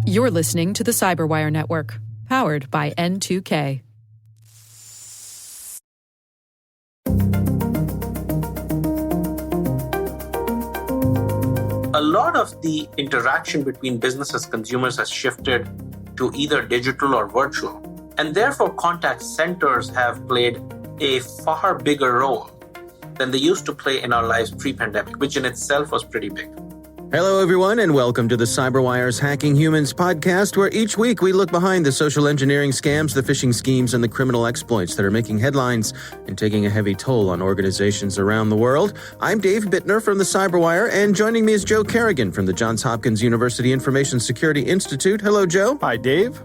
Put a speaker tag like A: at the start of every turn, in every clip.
A: You're listening to the Cyberwire Network, powered by N2K.
B: A lot of the interaction between businesses and consumers has shifted to either digital or virtual. And therefore, contact centers have played a far bigger role than they used to play in our lives pre-pandemic, which in itself was pretty big.
C: Hello, everyone, and welcome to the CyberWire's Hacking Humans podcast, where each week we look behind the social engineering scams, the phishing schemes, and the criminal exploits that are making headlines and taking a heavy toll on organizations around the world. I'm Dave Bittner from the CyberWire, and joining me is Joe Kerrigan from the Johns Hopkins University Information Security Institute. Hello, Joe.
D: Hi, Dave.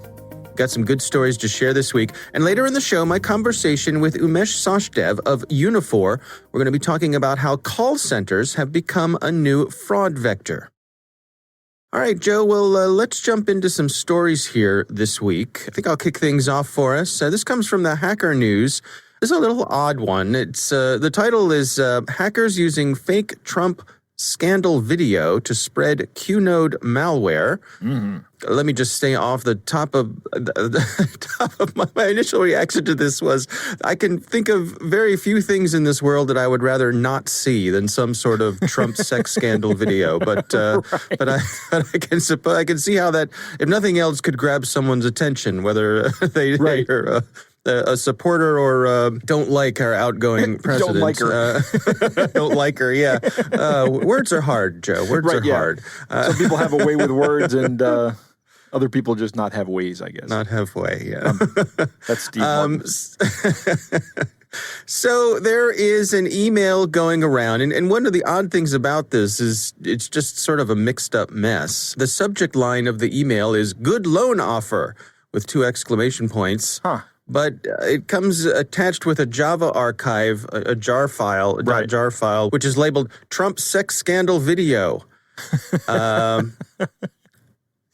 C: Got some good stories to share this week. And later in the show, my conversation with Umesh Sachdev of Unifor. We're going to be talking about how call centers have become a new fraud vector. All right, Joe, well, let's jump into some stories here this week. I think I'll kick things off for us. This comes from the Hacker News. This is a little odd one. It's the title is Hackers Using Fake Trump Scandal Video to Spread QNode Malware. Mm-hmm. Let me just say off the top of my initial reaction to this was I can think of very few things in this world that I would rather not see than some sort of Trump sex scandal video. But
D: Right.
C: but I can see how that, if nothing else, could grab someone's attention, whether they are a supporter or don't like our outgoing president.
D: Don't like her.
C: Don't like her, yeah. Words are hard, Joe. Words are hard.
D: Some people have a way with words, and other people just not have ways, I guess.
C: Not halfway, yeah.
D: That's Steve Martin.
C: So there is an email going around, and one of the odd things about this is it's just sort of a mixed up mess. The subject line of the email is "Good loan offer" with 2 exclamation points.
D: Huh.
C: But it comes attached with a Java archive, a jar file,
D: Right.
C: .jar file, which is labeled Trump sex scandal video.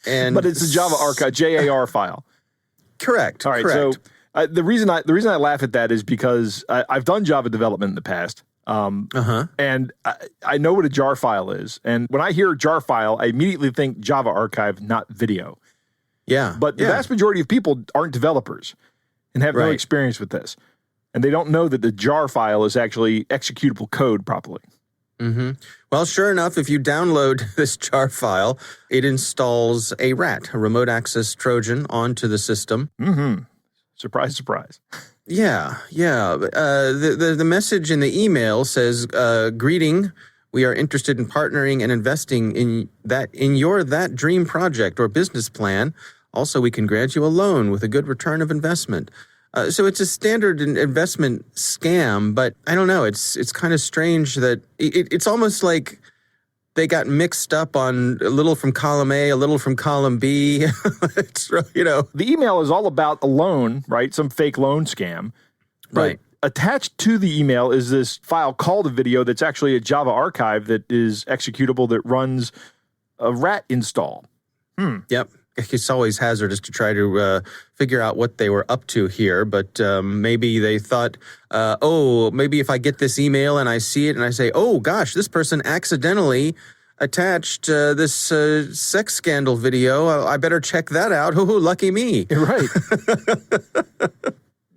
C: And
D: But it's a Java archive, JAR file.
C: Correct.
D: All right.
C: Correct.
D: So the reason I laugh at that is because I've done Java development in the past. And I know what a jar file is. And when I hear jar file, I immediately think Java archive, not video.
C: Yeah.
D: But the vast majority of people aren't developers and have no experience with this. And they don't know that the jar file is actually executable code properly.
C: Mm-hmm. Well, sure enough, if you download this jar file, it installs a RAT, a remote access Trojan, onto the system.
D: Mm-hmm. Surprise, surprise.
C: Yeah. The message in the email says, "Greeting. We are interested in partnering and investing in your dream project or business plan. Also, we can grant you a loan with a good return of investment." So it's a standard investment scam, but I don't know. It's kind of strange that it's almost like they got mixed up on a little from column A, a little from column B.
D: The email is all about a loan, right? Some fake loan scam. But
C: Right.
D: attached to the email is this file called a video that's actually a Java archive that is executable that runs a RAT install.
C: Yep. It's always hazardous to try to figure out what they were up to here, but maybe they thought, maybe if I get this email and I see it and I say, oh gosh, this person accidentally attached this sex scandal video. I better check that out. Oh, lucky me.
D: Right.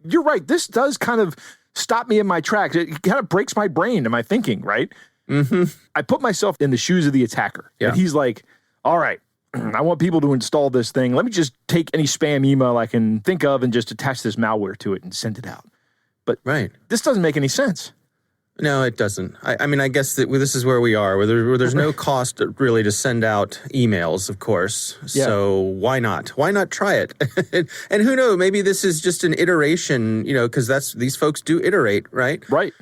D: You're right. This does kind of stop me in my tracks. It kind of breaks my brain and my thinking, right?
C: Mm-hmm.
D: I put myself in the shoes of the attacker.
C: Yeah.
D: And he's like, all right, I want people to install this thing. Let me just take any spam email I can think of and just attach this malware to it and send it out. But this doesn't make any sense.
C: No, it doesn't. I mean, I guess that this is where we are, where there's no cost really to send out emails, of course.
D: Yeah.
C: So why not? Why not try it? And who knows? Maybe this is just an iteration, because these folks do iterate, right?
D: Right.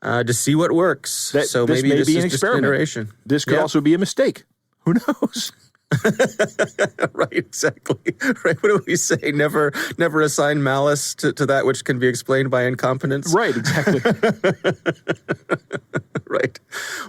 C: To see what works. So
D: this
C: maybe
D: may
C: this
D: be
C: is
D: an
C: just an
D: experiment.
C: iteration.
D: This could also be a mistake. Who knows?
C: Right, exactly. Right. What do we say? Never assign malice to that which can be explained by incompetence.
D: Right, exactly.
C: Right.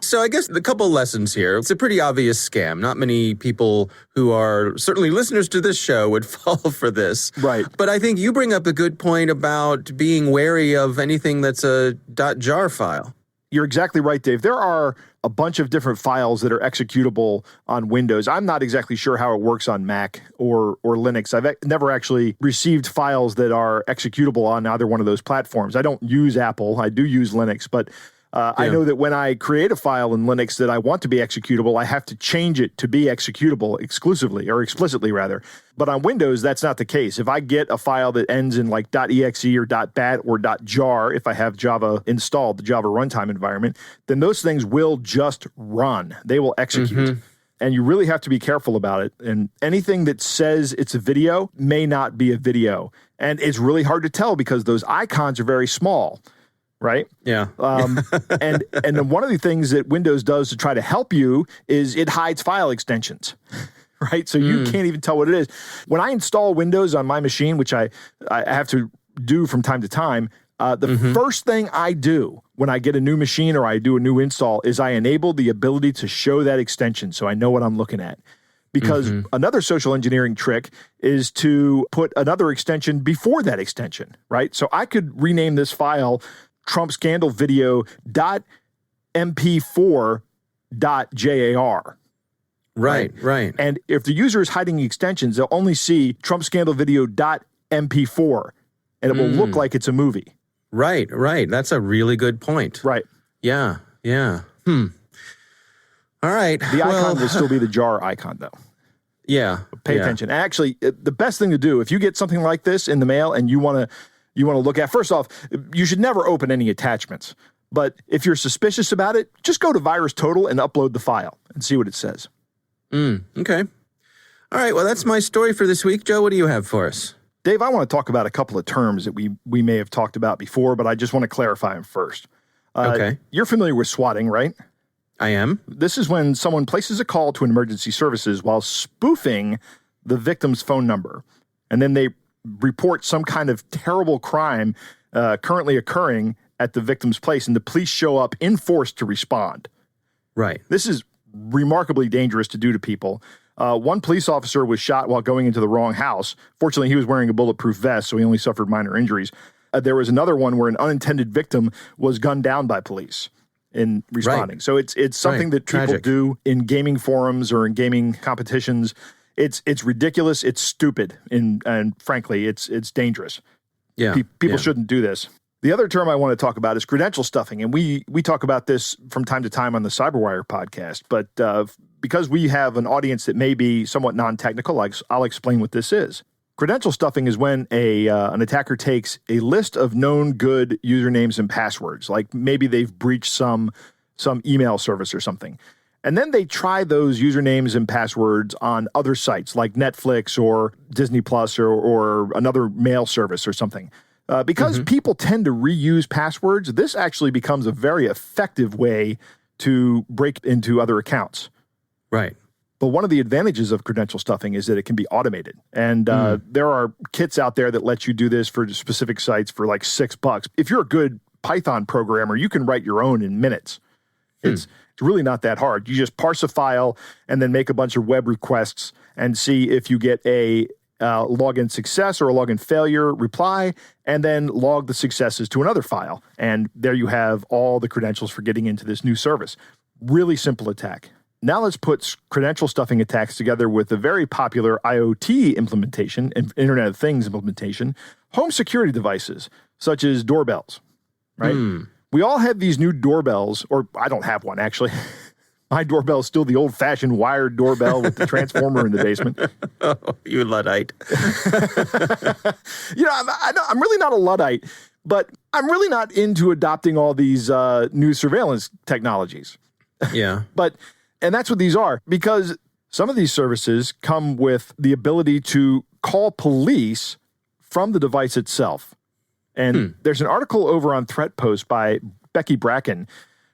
C: So I guess a couple lessons here. It's a pretty obvious scam. Not many people who are certainly listeners to this show would fall for this.
D: Right.
C: But I think you bring up a good point about being wary of anything that's a .jar file.
D: You're exactly right, Dave. There are a bunch of different files that are executable on Windows. I'm not exactly sure how it works on Mac or Linux. I've never actually received files that are executable on either one of those platforms. I don't use Apple. I do use Linux, but I know that when I create a file in Linux that I want to be executable, I have to change it to be executable exclusively, or explicitly rather. But on Windows, that's not the case. If I get a file that ends in like .exe or .bat or .jar, if I have Java installed, the Java runtime environment, then those things will just run. They will execute. And you really have to be careful about it. And anything that says it's a video may not be a video. And it's really hard to tell because those icons are very small. Right?
C: Yeah.
D: And then one of the things that Windows does to try to help you is it hides file extensions, right? So you can't even tell what it is. When I install Windows on my machine, which I have to do from time to time, the first thing I do when I get a new machine or I do a new install is I enable the ability to show that extension so I know what I'm looking at. Because another social engineering trick is to put another extension before that extension, right? So I could rename this file Trump scandal video .mp4.jar.
C: Right.
D: And if the user is hiding extensions, they'll only see Trump scandal video .mp4, and it will look like it's a movie.
C: Right. That's a really good point.
D: Right.
C: Yeah. All right.
D: The icon will still be the jar icon, though.
C: Yeah.
D: Pay attention. And actually, the best thing to do, if you get something like this in the mail and you want to look at, first off, you should never open any attachments. But if you're suspicious about it, just go to VirusTotal and upload the file and see what it says.
C: Okay. All right. Well, that's my story for this week. Joe, what do you have for us?
D: Dave, I want to talk about a couple of terms that we may have talked about before, but I just want to clarify them first.
C: Okay.
D: You're familiar with swatting, right?
C: I am.
D: This is when someone places a call to an emergency services while spoofing the victim's phone number. And then they report some kind of terrible crime currently occurring at the victim's place, and the police show up in force to respond.
C: Right.
D: This is remarkably dangerous to do to people. One police officer was shot while going into the wrong house. Fortunately, he was wearing a bulletproof vest, so he only suffered minor injuries. There was another one where an unintended victim was gunned down by police in responding.
C: Right.
D: So it's something that people
C: Tragic.
D: do in gaming forums or in gaming competitions. It's ridiculous. It's stupid. And frankly, it's dangerous.
C: Yeah.
D: People shouldn't do this. The other term I want to talk about is credential stuffing. And we talk about this from time to time on the Cyberwire podcast. But because we have an audience that may be somewhat non-technical, I'll explain what this is. Credential stuffing is when an attacker takes a list of known good usernames and passwords, like maybe they've breached some email service or something. And then they try those usernames and passwords on other sites like Netflix or Disney Plus or another mail service or something. Because people tend to reuse passwords, this actually becomes a very effective way to break into other accounts.
C: Right.
D: But one of the advantages of credential stuffing is that it can be automated. And there are kits out there that let you do this for specific sites for like $6. If you're a good Python programmer, you can write your own in minutes. It's really not that hard. You just parse a file and then make a bunch of web requests and see if you get a login success or a login failure reply, and then log the successes to another file. And there you have all the credentials for getting into this new service. Really simple attack. Now let's put credential stuffing attacks together with a very popular IoT implementation and Internet of Things implementation, home security devices, such as doorbells, right? We all have these new doorbells, or I don't have one, actually. My doorbell is still the old-fashioned wired doorbell with the transformer in the basement.
C: Oh, you Luddite.
D: I'm really not a Luddite, but I'm really not into adopting all these new surveillance technologies.
C: Yeah.
D: And that's what these are, because some of these services come with the ability to call police from the device itself. And there's an article over on ThreatPost by Becky Bracken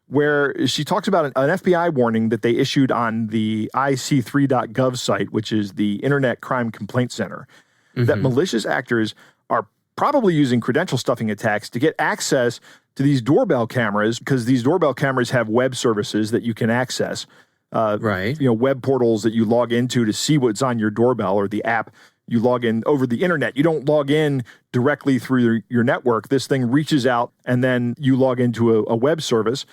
D: where she talks about an FBI warning that they issued on the IC3.gov site, which is the Internet Crime Complaint Center, that malicious actors are probably using credential stuffing attacks to get access to these doorbell cameras, because these doorbell cameras have web services that you can access.
C: Right.
D: Web portals that you log into to see what's on your doorbell, or the app you log in over the internet. You don't log in directly through your network. This thing reaches out and then you log into a web service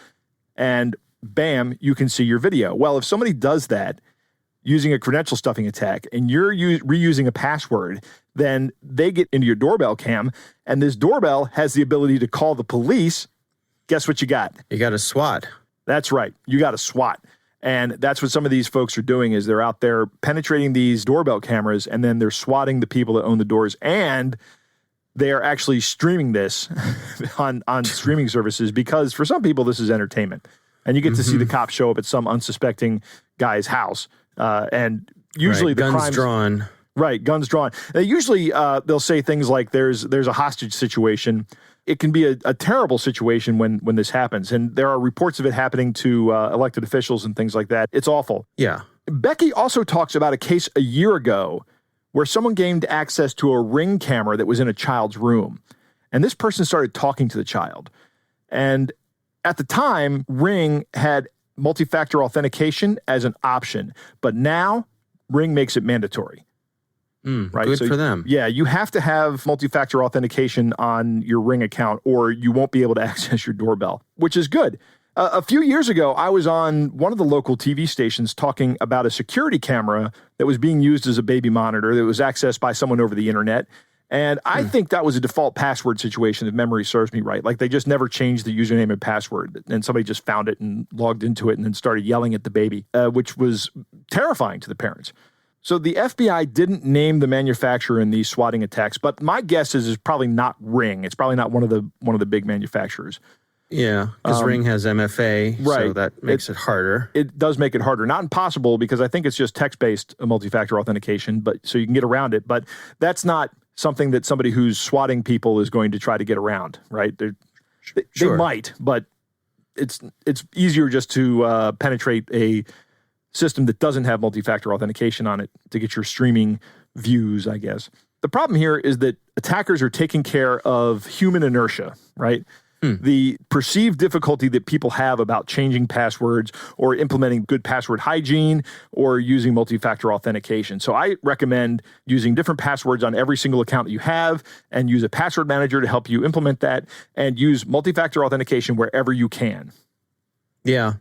D: and bam, you can see your video. Well, if somebody does that using a credential stuffing attack and you're reusing a password, then they get into your doorbell cam, and this doorbell has the ability to call the police. Guess what you got?
C: You got a SWAT.
D: That's right. You got a SWAT. And that's what some of these folks are doing is they're out there penetrating these doorbell cameras, and then they're swatting the people that own the doors, and they are actually streaming this on streaming services because for some people this is entertainment. And you get to see the cops show up at some unsuspecting guy's house. And usually the
C: guns drawn.
D: Right, guns drawn. Usually they'll say things like there's a hostage situation. It can be a terrible situation when this happens. And there are reports of it happening to elected officials and things like that. It's awful.
C: Yeah.
D: Becky also talks about a case a year ago where someone gained access to a Ring camera that was in a child's room. And this person started talking to the child. And at the time, Ring had multi-factor authentication as an option. But now, Ring makes it mandatory. Right?
C: Good for them.
D: Yeah, you have to have multi-factor authentication on your Ring account or you won't be able to access your doorbell, which is good. A few years ago, I was on one of the local TV stations talking about a security camera that was being used as a baby monitor that was accessed by someone over the internet. And I think that was a default password situation, if memory serves me right. Like they just never changed the username and password, and somebody just found it and logged into it and then started yelling at the baby, which was terrifying to the parents. So the FBI didn't name the manufacturer in these swatting attacks, but my guess is it's probably not Ring. It's probably not one of the big manufacturers.
C: Yeah, because Ring has MFA,
D: right.
C: So that makes it harder.
D: It does make it harder. Not impossible, because I think it's just text-based multi-factor authentication, but so you can get around it. But that's not something that somebody who's swatting people is going to try to get around, right? They might, but it's easier just to penetrate a system that doesn't have multi-factor authentication on it to get your streaming views, I guess. The problem here is that attackers are taking care of human inertia, right? The perceived difficulty that people have about changing passwords or implementing good password hygiene or using multi-factor authentication. So I recommend using different passwords on every single account that you have and use a password manager to help you implement that and use multi-factor authentication wherever you can.
C: Yeah.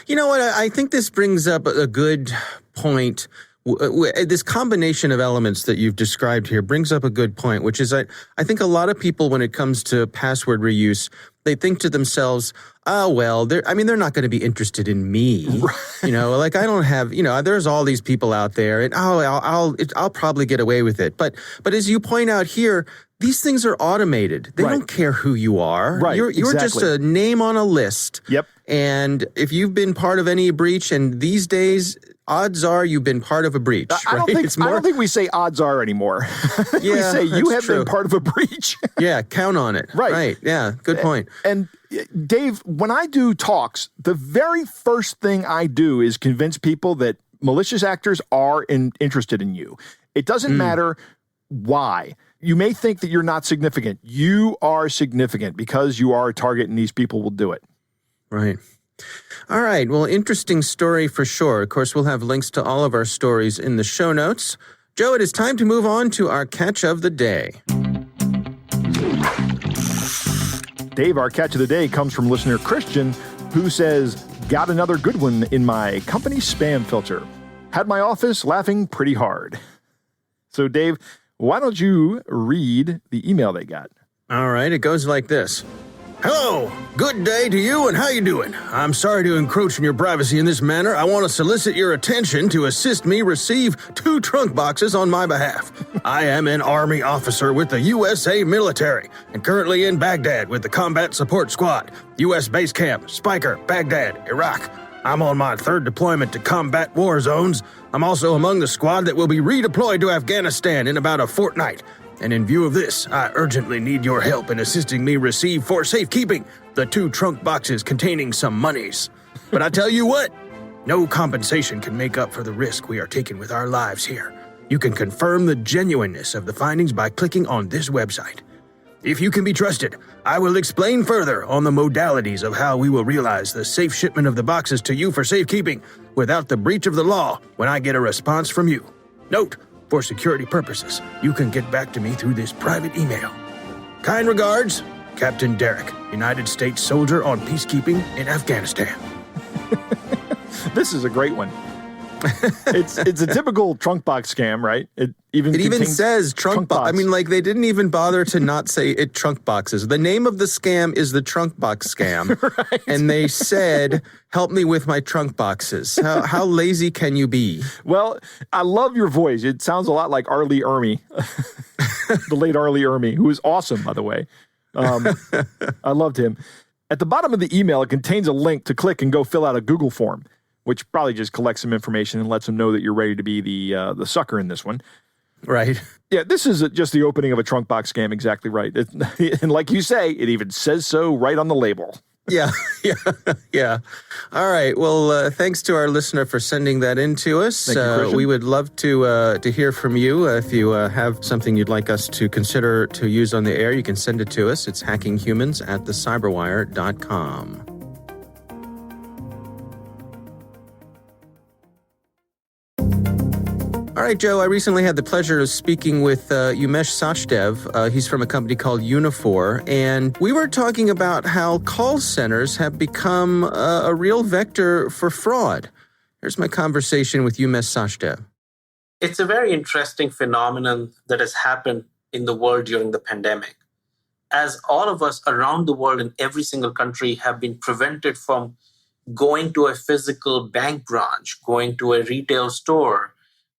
C: You know what? I think this brings up a good point. This combination of elements that you've described here brings up a good point, which is I think a lot of people, when it comes to password reuse, they think to themselves, oh, well, they're not going to be interested in me. Right. You know, like I don't have, there's all these people out there and I'll probably get away with it. But as you point out here, these things are automated. They don't care who you are.
D: Right.
C: You're just a name on a list.
D: Yep.
C: And if you've been part of any breach, and these days, odds are you've been part of a breach.
D: I don't think we say odds are anymore.
C: Yeah,
D: we say you have
C: true.
D: been part of a breach.
C: Yeah, count on it.
D: Right.
C: Yeah, good point.
D: And Dave, when I do talks, the very first thing I do is convince people that malicious actors are interested in you. It doesn't matter why. You may think that you're not significant. You are significant because you are a target and these people will do it.
C: Right. All right. Well, interesting story for sure. Of course, we'll have links to all of our stories in the show notes. Joe, it is time to move on to our catch of the day.
D: Dave, our catch of the day comes from listener Christian, who says, got another good one in my company spam filter. Had my office laughing pretty hard. So, Dave, why don't you read the email they got?
C: All right. It goes like this. Hello, good day to you, and how you doing? I'm sorry to encroach on your privacy in this manner. I want to solicit your attention to assist me receive 2 trunk boxes on my behalf. I am an Army officer with the USA military and currently in Baghdad with the Combat Support Squad, U.S. Base Camp, Spiker, Baghdad, Iraq. I'm on my 3rd deployment to combat war zones. I'm also among the squad that will be redeployed to Afghanistan in about a fortnight. And in view of this, I urgently need your help in assisting me receive for safekeeping the 2 trunk boxes containing some monies. But I tell you what, no compensation can make up for the risk we are taking with our lives here. You can confirm the genuineness of the findings by clicking on this website. If you can be trusted, I will explain further on the modalities of how we will realize the safe shipment of the boxes to you for safekeeping without the breach of the law when I get a response from you. Note, for security purposes, you can get back to me through this private email. Kind regards, Captain Derek, United States soldier on peacekeeping in Afghanistan.
D: This is a great one. It's a typical trunk box scam, right? It even
C: says trunk box. I mean, like, they didn't even bother to not say it trunk boxes. The name of the scam is the trunk box scam. Right. And they said, help me with my trunk boxes. How lazy can you be?
D: Well, I love your voice. It sounds a lot like Arlie Ermy, the late Arlie Ermy, who is awesome, by the way. I loved him. At the bottom of the email, it contains a link to click and go fill out a Google form, which probably just collects some information and lets them know that you're ready to be the sucker in this one.
C: Right.
D: Yeah, this is just the opening of a trunk box scam. Exactly right. And like you say, it even says so right on the label.
C: Yeah. All right. Well, thanks to our listener for sending that in to us.
D: Thank you, Christian.
C: We would love to hear from you. If you have something you'd like us to consider to use on the air, you can send it to us. It's hackinghumans@thecyberwire.com. All right, Joe, I recently had the pleasure of speaking with Umesh Sachdev. He's from a company called Unifor, and we were talking about how call centers have become a real vector for fraud. Here's my conversation with Umesh Sachdev.
B: It's a very interesting phenomenon that has happened in the world during the pandemic. As all of us around the world in every single country have been prevented from going to a physical bank branch, going to a retail store,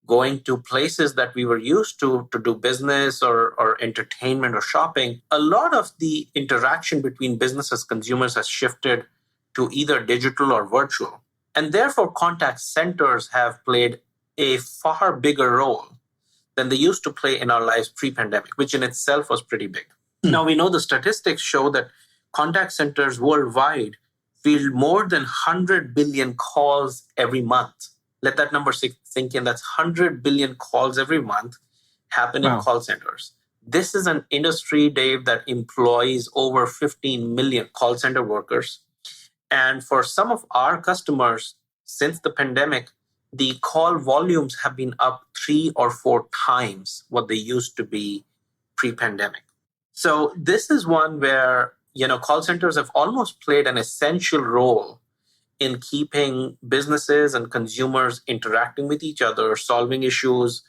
B: going to places that we were used to do business or entertainment or shopping, a lot of the interaction between businesses, consumers has shifted to either digital or virtual. And therefore, contact centers have played a far bigger role than they used to play in our lives pre-pandemic, which in itself was pretty big. Now, we know the statistics show that contact centers worldwide field more than 100 billion calls every month. Let that number sink in. That's 100 billion calls every month happen in call centers. This is an industry, Dave, that employs over 15 million call center workers. And for some of our customers, since the pandemic, the call volumes have been up 3 or 4 times what they used to be pre-pandemic. So this is one where, call centers have almost played an essential role in keeping businesses and consumers interacting with each other, solving issues,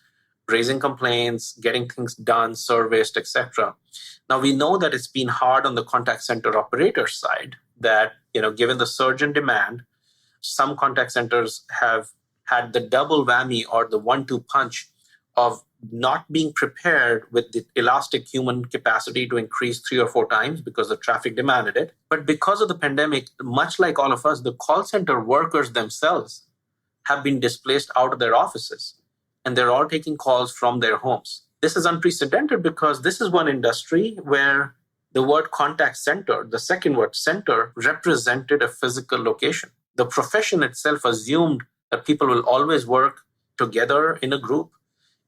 B: raising complaints, getting things done, serviced, etc. Now, we know that it's been hard on the contact center operator side, that, given the surge in demand, some contact centers have had the double whammy or the 1-2 punch of not being prepared with the elastic human capacity to increase 3 or 4 times because the traffic demanded it. But because of the pandemic, much like all of us, the call center workers themselves have been displaced out of their offices, and they're all taking calls from their homes. This is unprecedented because this is one industry where the word contact center, the second word center, represented a physical location. The profession itself assumed that people will always work together in a group,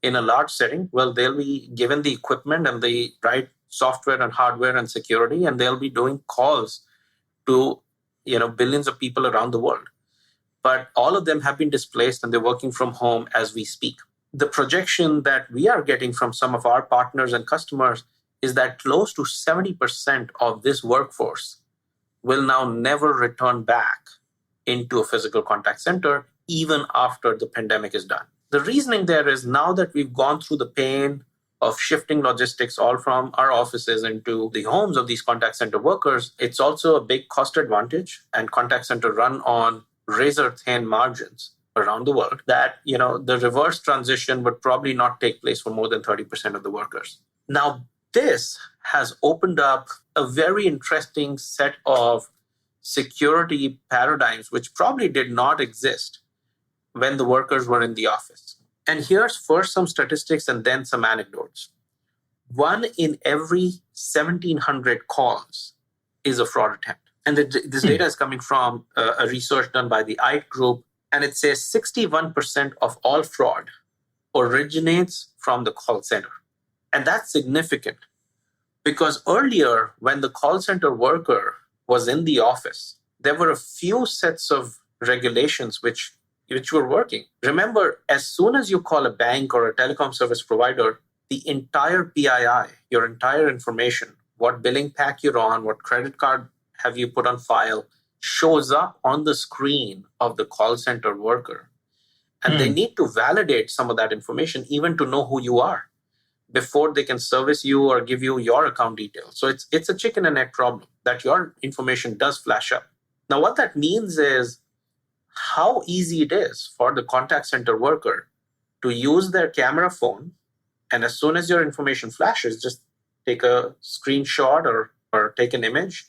B: in a large setting. Well, they'll be given the equipment and the right software and hardware and security, and they'll be doing calls to, billions of people around the world. But all of them have been displaced and they're working from home as we speak. The projection that we are getting from some of our partners and customers is that close to 70% of this workforce will now never return back into a physical contact center, even after the pandemic is done. The reasoning there is, now that we've gone through the pain of shifting logistics all from our offices into the homes of these contact center workers, it's also a big cost advantage, and contact center run on razor-thin margins around the world, that, the reverse transition would probably not take place for more than 30% of the workers. Now, this has opened up a very interesting set of security paradigms which probably did not exist when the workers were in the office. And here's first some statistics and then some anecdotes. 1 in every 1,700 calls is a fraud attempt. And this data is coming from a research done by the IT Group, and it says 61% of all fraud originates from the call center. And that's significant because earlier, when the call center worker was in the office, there were a few sets of regulations which were working. Remember, as soon as you call a bank or a telecom service provider, the entire PII, your entire information, what billing pack you're on, what credit card have you put on file, shows up on the screen of the call center worker. And they need to validate some of that information even to know who you are before they can service you or give you your account details. So it's a chicken and egg problem that your information does flash up. Now, what that means is how easy it is for the contact center worker to use their camera phone. And as soon as your information flashes, just take a screenshot or take an image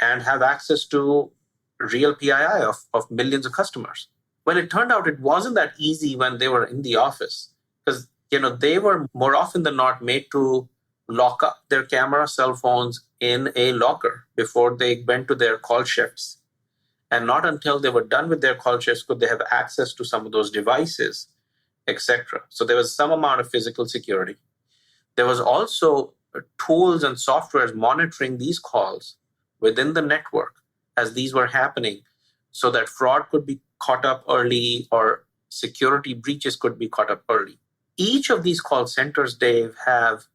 B: and have access to real PII of millions of customers. Well, it turned out it wasn't that easy when they were in the office because, they were more often than not made to lock up their camera cell phones in a locker before they went to their call shifts. And not until they were done with their call shifts could they have access to some of those devices, etc. So there was some amount of physical security. There was also tools and softwares monitoring these calls within the network as these were happening so that fraud could be caught up early or security breaches could be caught up early. Each of these call centers, Dave, have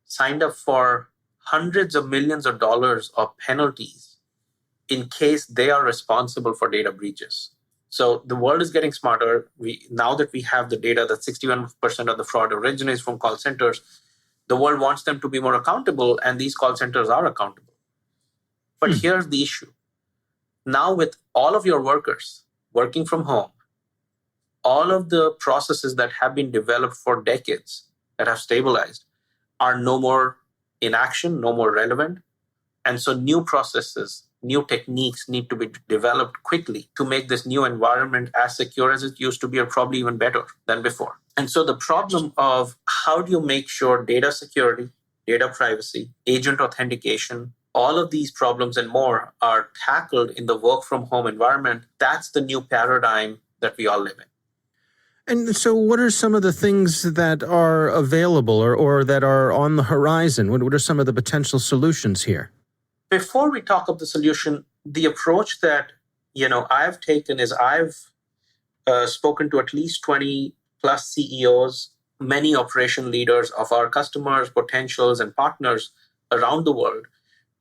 B: signed up for hundreds of millions of dollars of penalties in case they are responsible for data breaches. So the world is getting smarter. Now that we have the data that 61% of the fraud originates from call centers, the world wants them to be more accountable, and these call centers are accountable. But here's the issue. Now with all of your workers working from home, all of the processes that have been developed for decades that have stabilized are no more in action, no more relevant. And so new processes, new techniques need to be developed quickly to make this new environment as secure as it used to be or probably even better than before. And so the problem of how do you make sure data security, data privacy, agent authentication, all of these problems and more are tackled in the work from home environment, that's the new paradigm that we all live in.
C: And so what are some of the things that are available or that are on the horizon? What are some of the potential solutions here?
B: Before we talk of the solution, the approach that I've taken is I've spoken to at least 20 plus CEOs, many operation leaders of our customers, potentials, and partners around the world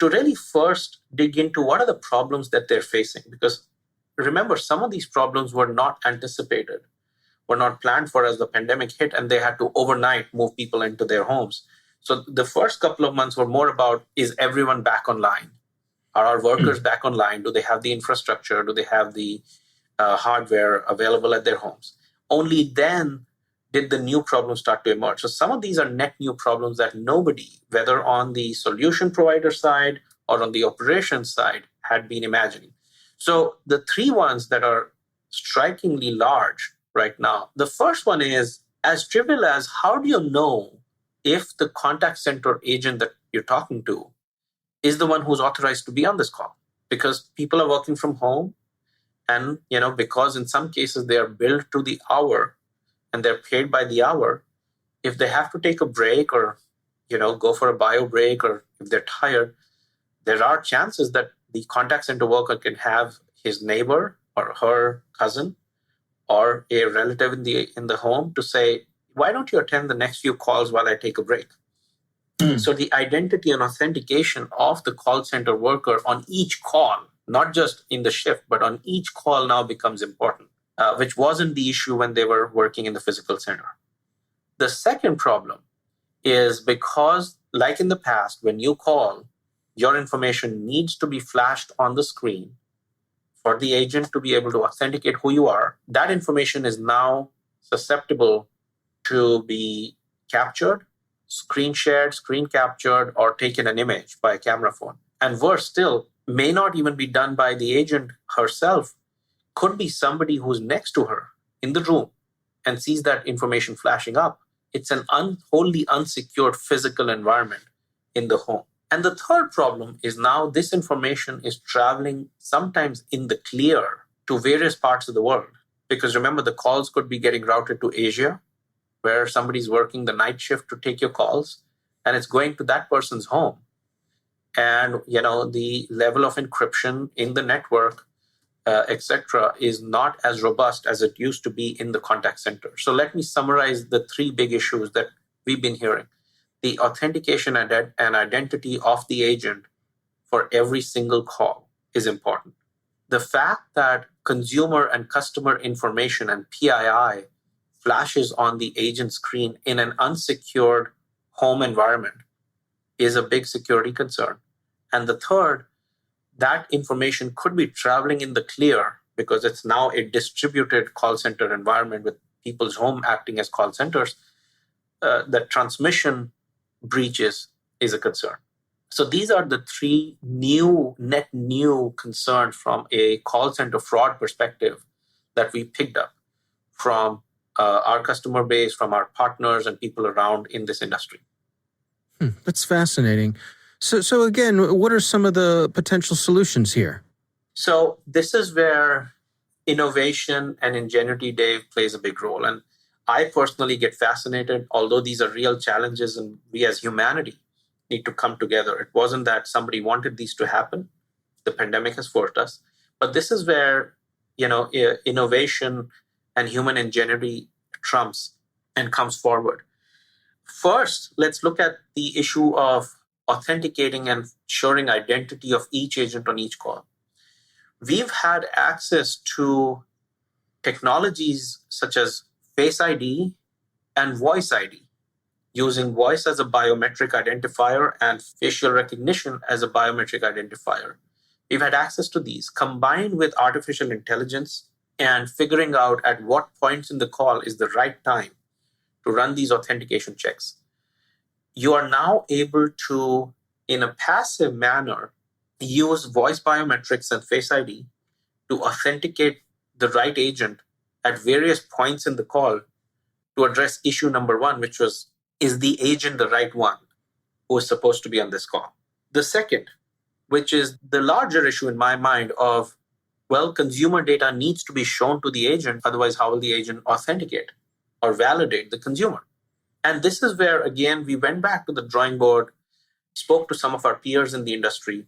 B: to really first dig into what are the problems that they're facing. Because remember, some of these problems were not anticipated, were not planned for as the pandemic hit, and they had to overnight move people into their homes. So the first couple of months were more about, is everyone back online? Are our workers back online? Do they have the infrastructure? Do they have the hardware available at their homes? Only then did the new problems start to emerge. So some of these are net new problems that nobody, whether on the solution provider side or on the operations side, had been imagining. So the three ones that are strikingly large right now, the first one is as trivial as how do you know if the contact center agent that you're talking to is the one who's authorized to be on this call? Because people are working from home and, because in some cases they are billed to the hour and they're paid by the hour, if they have to take a break or, go for a bio break or if they're tired, there are chances that the contact center worker can have his neighbor or her cousin or a relative in the home to say, why don't you attend the next few calls while I take a break? So the identity and authentication of the call center worker on each call, not just in the shift, but on each call now becomes important, which wasn't the issue when they were working in the physical center. The second problem is because, like in the past, when you call, your information needs to be flashed on the screen for the agent to be able to authenticate who you are. That information is now susceptible to be captured, screen shared, screen captured, or taken an image by a camera phone. And worse still, may not even be done by the agent herself, could be somebody who's next to her in the room and sees that information flashing up. It's an wholly unsecured physical environment in the home. And the third problem is now this information is traveling sometimes in the clear to various parts of the world. Because remember, the calls could be getting routed to Asia, where somebody's working the night shift to take your calls, and it's going to that person's home. And, the level of encryption in the network, etc., is not as robust as it used to be in the contact center. So let me summarize the three big issues that we've been hearing. The authentication and identity of the agent for every single call is important. The fact that consumer and customer information and PII flashes on the agent screen in an unsecured home environment is a big security concern. And the third, that information could be traveling in the clear because it's now a distributed call center environment with people's home acting as call centers. The transmission breaches is a concern. So these are the three net new concerns from a call center fraud perspective that we picked up from our customer base, from our partners and people around in this industry.
C: That's fascinating. So again, what are some of the potential solutions here?
B: So this is where innovation and ingenuity, Dave, plays a big role. And I personally get fascinated, although these are real challenges and we as humanity need to come together. It wasn't that somebody wanted these to happen. The pandemic has forced us. But this is where, innovation and human ingenuity trumps and comes forward. First, let's look at the issue of authenticating and ensuring identity of each agent on each call. We've had access to technologies such as Face ID and Voice ID, using voice as a biometric identifier and facial recognition as a biometric identifier. We've had access to these combined with artificial intelligence and figuring out at what points in the call is the right time to run these authentication checks. You are now able to, in a passive manner, use voice biometrics and Face ID to authenticate the right agent at various points in the call to address issue number one, which was, is the agent the right one who is supposed to be on this call? The second, which is the larger issue in my mind of, well, consumer data needs to be shown to the agent, otherwise how will the agent authenticate or validate the consumer? And this is where, again, we went back to the drawing board, spoke to some of our peers in the industry,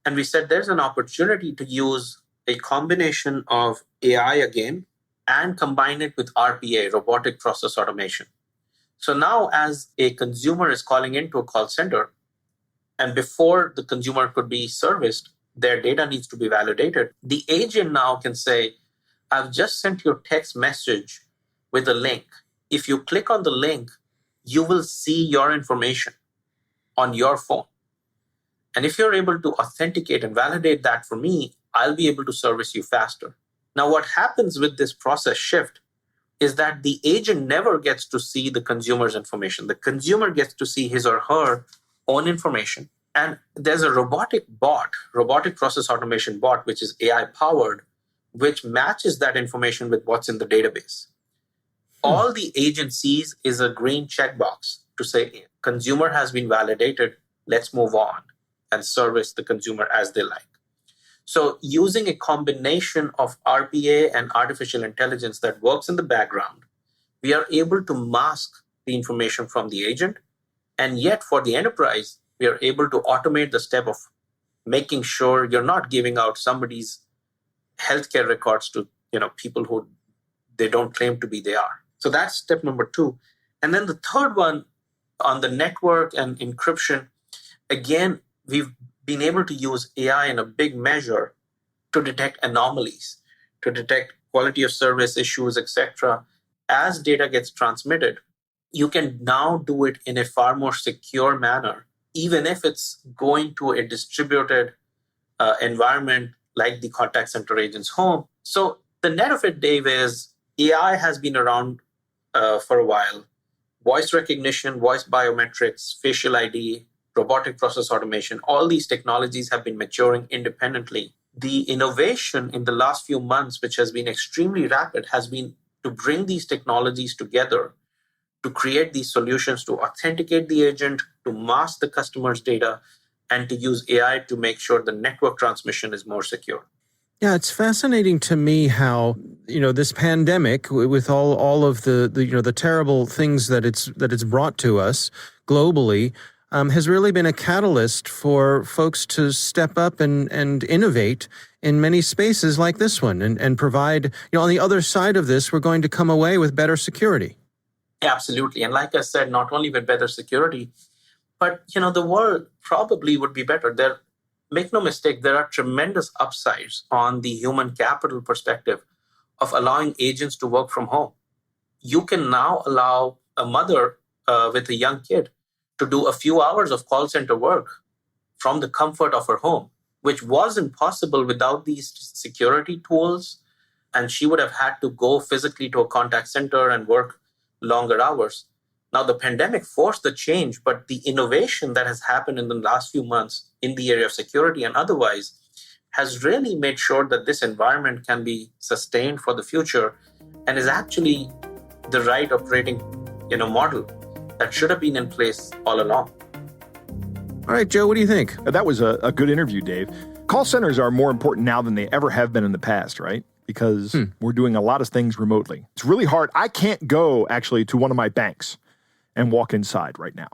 B: and we said there's an opportunity to use a combination of AI again and combine it with RPA, robotic process automation. So now as a consumer is calling into a call center, and before the consumer could be serviced, their data needs to be validated. The agent now can say, I've just sent your text message with a link. If you click on the link, you will see your information on your phone. And if you're able to authenticate and validate that for me, I'll be able to service you faster. Now, what happens with this process shift is that the agent never gets to see the consumer's information. The consumer gets to see his or her own information. And there's a robotic process automation bot, which is AI powered, which matches that information with what's in the database. All the agent sees is a green checkbox to say, consumer has been validated, let's move on and service the consumer as they like. So using a combination of RPA and artificial intelligence that works in the background, we are able to mask the information from the agent. And yet for the enterprise, we are able to automate the step of making sure you're not giving out somebody's healthcare records to people who they don't claim to be they are. So that's step number two. And then the third one on the network and encryption, again, we've been able to use AI in a big measure to detect anomalies, to detect quality of service issues, etc. As data gets transmitted, you can now do it in a far more secure manner, even if it's going to a distributed environment like the contact center agent's home. So the net of it, Dave, is AI has been around for a while. Voice recognition, voice biometrics, facial ID, robotic process automation, all these technologies have been maturing independently. The innovation in the last few months, which has been extremely rapid, has been to bring these technologies together to create these solutions to authenticate the agent, to mask the customer's data, and to use AI to make sure the network transmission is more secure.
C: Yeah, it's fascinating to me how, this pandemic, with all of the terrible things that it's brought to us globally, has really been a catalyst for folks to step up and innovate in many spaces like this one and provide, on the other side of this, we're going to come away with better security.
B: Absolutely. And like I said, not only with better security, but, the world probably would be better. There are make no mistake, there are tremendous upsides on the human capital perspective of allowing agents to work from home. You can now allow a mother with a young kid to do a few hours of call center work from the comfort of her home, which wasn't possible without these security tools. And she would have had to go physically to a contact center and work longer hours. Now, the pandemic forced the change, but the innovation that has happened in the last few months in the area of security and otherwise has really made sure that this environment can be sustained for the future and is actually the right operating model that should have been in place all along.
C: All right, Joe, what do you think?
D: That was a good interview, Dave. Call centers are more important now than they ever have been in the past, right? Because we're doing a lot of things remotely. It's really hard. I can't go actually to one of my banks and walk inside right now.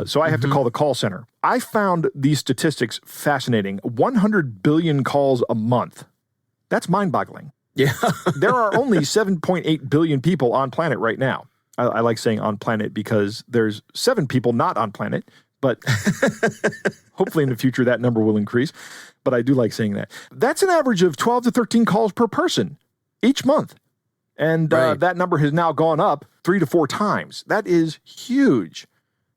D: So I have to call the call center. I found these statistics fascinating. 100 billion calls a month. That's mind-boggling.
C: Yeah.
D: There are only 7.8 billion people on planet right now. I like saying on planet because there's 7 people not on planet, but hopefully in the future that number will increase. But I do like saying that. That's an average of 12 to 13 calls per person each month. And that number has now gone up 3 to 4 times. That is huge.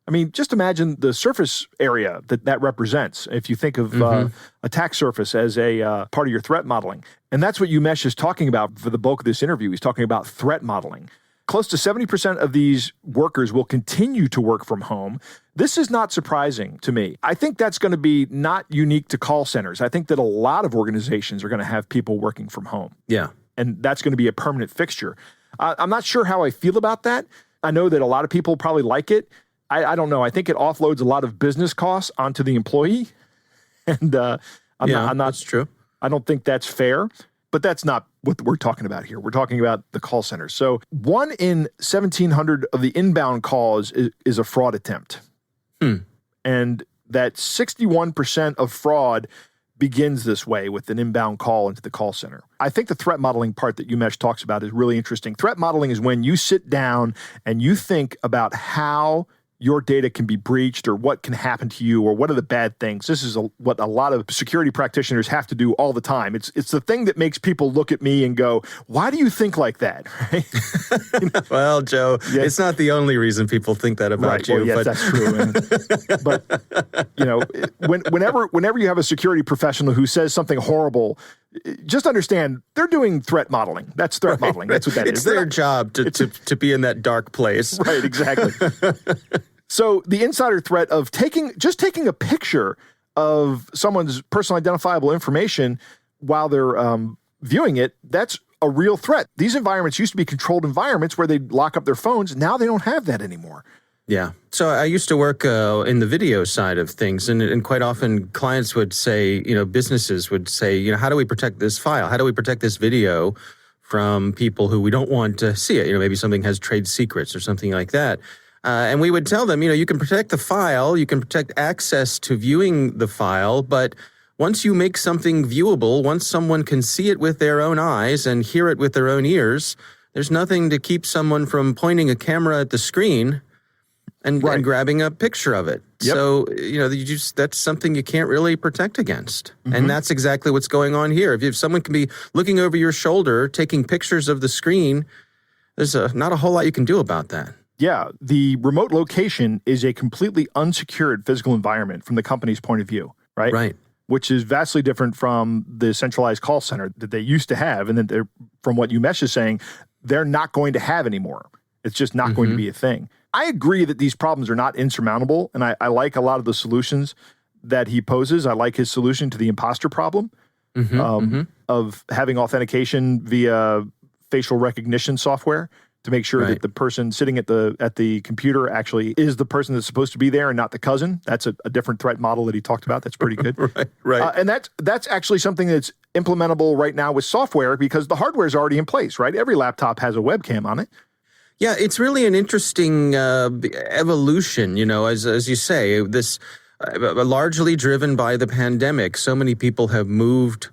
D: I mean, just imagine the surface area that represents. If you think of attack surface as a part of your threat modeling. And that's what Umesh is talking about for the bulk of this interview. He's talking about threat modeling. Close to 70% of these workers will continue to work from home. This is not surprising to me. I think that's going to be not unique to call centers. I think that a lot of organizations are going to have people working from home.
C: Yeah.
D: And that's going to be a permanent fixture. I'm not sure how I feel about that. I know that a lot of people probably like it. I don't know. I think it offloads a lot of business costs onto the employee. And
C: that's true.
D: I don't think that's fair. But that's not what we're talking about here. We're talking about the call center. So 1 in 1,700 of the inbound calls is a fraud attempt. And that 61% of fraud begins this way with an inbound call into the call center. I think the threat modeling part that Umesh talks about is really interesting. Threat modeling is when you sit down and you think about how your data can be breached or what can happen to you or what are the bad things. This is what a lot of security practitioners have to do all the time. It's the thing that makes people look at me and go, why do you think like that? Right?
C: Well, Joe, it's not the only reason people think that about you.
D: Well, yes, that's true. But whenever you have a security professional who says something horrible, just understand they're doing threat modeling. That's threat modeling. That's what that
C: is. It's their job to be in that dark place.
D: Right, exactly. So the insider threat of taking a picture of someone's personal identifiable information while they're viewing it, that's a real threat. These environments used to be controlled environments where they'd lock up their phones. Now they don't have that anymore.
C: Yeah. So I used to work in the video side of things, and quite often clients would say, businesses would say, how do we protect this file? How do we protect this video from people who we don't want to see it? Maybe something has trade secrets or something like that. And we would tell them, you can protect the file, you can protect access to viewing the file, but once you make something viewable, once someone can see it with their own eyes and hear it with their own ears, there's nothing to keep someone from pointing a camera at the screen and grabbing a picture of it.
D: Yep.
C: So, that's something you can't really protect against. And that's exactly what's going on here. If someone can be looking over your shoulder, taking pictures of the screen, there's not a whole lot you can do about that.
D: Yeah, the remote location is a completely unsecured physical environment from the company's point of view, right?
C: Right.
D: Which is vastly different from the centralized call center that they used to have. And then from what Umesh is saying, they're not going to have anymore. It's just not going to be a thing. I agree that these problems are not insurmountable, and I like a lot of the solutions that he poses. I like his solution to the imposter problem of having authentication via facial recognition software to make sure that the person sitting at the computer actually is the person that's supposed to be there and not the cousin. That's a different threat model that he talked about. That's pretty good.
C: Right.
D: And that's actually something that's implementable right now with software because the hardware is already in place, right? Every laptop has a webcam on it.
C: Yeah, it's really an interesting evolution, as you say, this largely driven by the pandemic. So many people have moved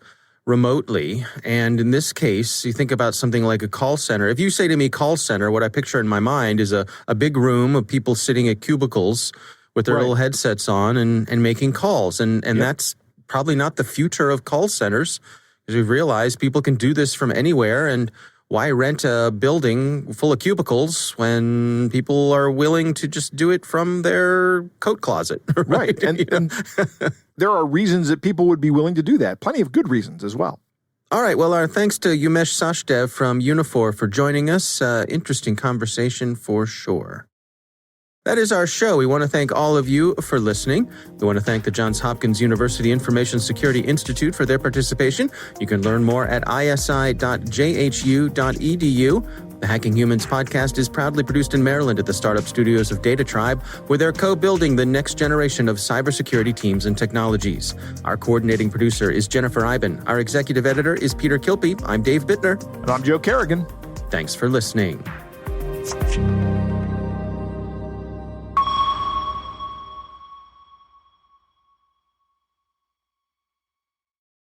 C: remotely. And in this case, you think about something like a call center. If you say to me call center, what I picture in my mind is a big room of people sitting at cubicles with their little headsets on and making calls. And that's probably not the future of call centers, because we've realized people can do this from anywhere, and why rent a building full of cubicles when people are willing to just do it from their coat closet?
D: Right. And there are reasons that people would be willing to do that. Plenty of good reasons as well.
C: All right. Well, our thanks to Umesh Sachdev from Unifor for joining us. Interesting conversation for sure. That is our show. We want to thank all of you for listening. We want to thank the Johns Hopkins University Information Security Institute for their participation. You can learn more at isi.jhu.edu. The Hacking Humans podcast is proudly produced in Maryland at the startup studios of Data Tribe, where they're co-building the next generation of cybersecurity teams and technologies. Our coordinating producer is Jennifer Iben. Our executive editor is Peter Kilpe. I'm Dave Bittner.
D: And I'm Joe Kerrigan.
C: Thanks for listening.